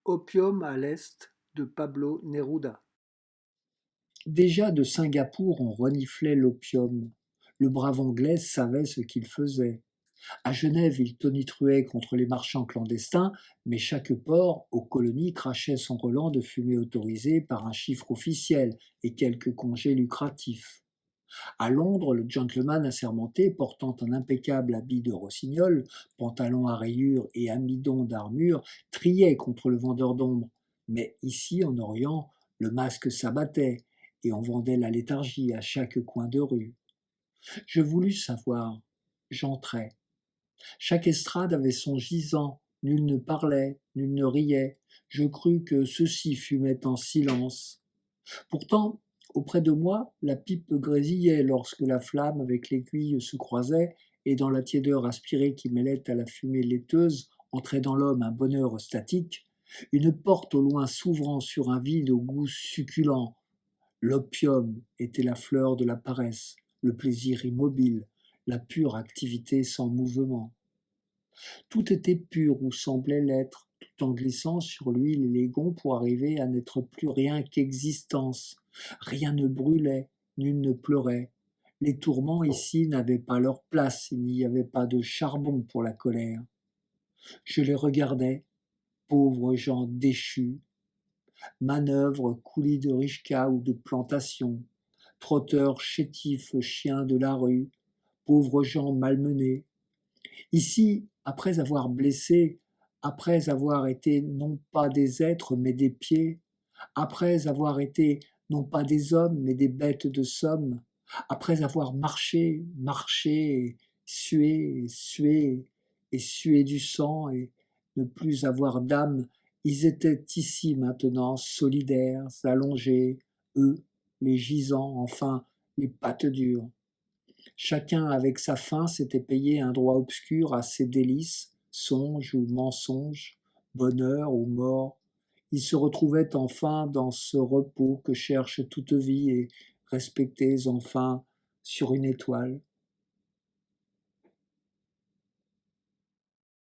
Opium à l'Est de Pablo Neruda. Déjà de Singapour on reniflait l'opium. Le brave Anglais savait ce qu'il faisait. À Genève, il tonitruait contre les marchands clandestins, mais chaque port aux colonies crachait son relent de fumée autorisée par un chiffre officiel et quelques congés lucratifs. À Londres, le gentleman assermenté, portant un impeccable habit de rossignol, pantalon à rayures et amidon d'armure, triait contre le vendeur d'ombre. Mais ici, en Orient, le masque s'abattait et on vendait la léthargie à chaque coin de rue. Je voulus savoir. J'entrai. Chaque estrade avait son gisant. Nul ne parlait, nul ne riait. Je crus que ceux-ci fumaient en silence. Pourtant, auprès de moi, la pipe grésillait lorsque la flamme avec l'aiguille se croisait, et dans la tiédeur aspirée qui mêlait à la fumée laiteuse entrait dans l'homme un bonheur statique, une porte au loin s'ouvrant sur un vide au goût succulent. L'opium était la fleur de la paresse, le plaisir immobile, la pure activité sans mouvement. Tout était pur ou semblait l'être, tout en glissant sur l'huile et les gonds pour arriver à n'être plus rien qu'existence. Rien ne brûlait, nul ne pleurait. Les tourments ici n'avaient pas leur place, il n'y avait pas de charbon pour la colère. Je les regardais, pauvres gens déchus, manœuvres coulis de richka ou de plantation, trotteurs chétifs chiens de la rue, pauvres gens malmenés. Ici, après avoir blessé, après avoir été non pas des êtres mais des pieds, après avoir été non pas des hommes mais des bêtes de somme, après avoir marché, marché, sué, sué, et sué du sang et ne plus avoir d'âme, ils étaient ici maintenant, solidaires, allongés, eux, les gisants, enfin, les pattes dures. Chacun avec sa faim s'était payé un droit obscur à ses délices, songes ou mensonges, bonheur ou mort. Ils se retrouvaient enfin dans ce repos que cherche toute vie et respectés enfin sur une étoile.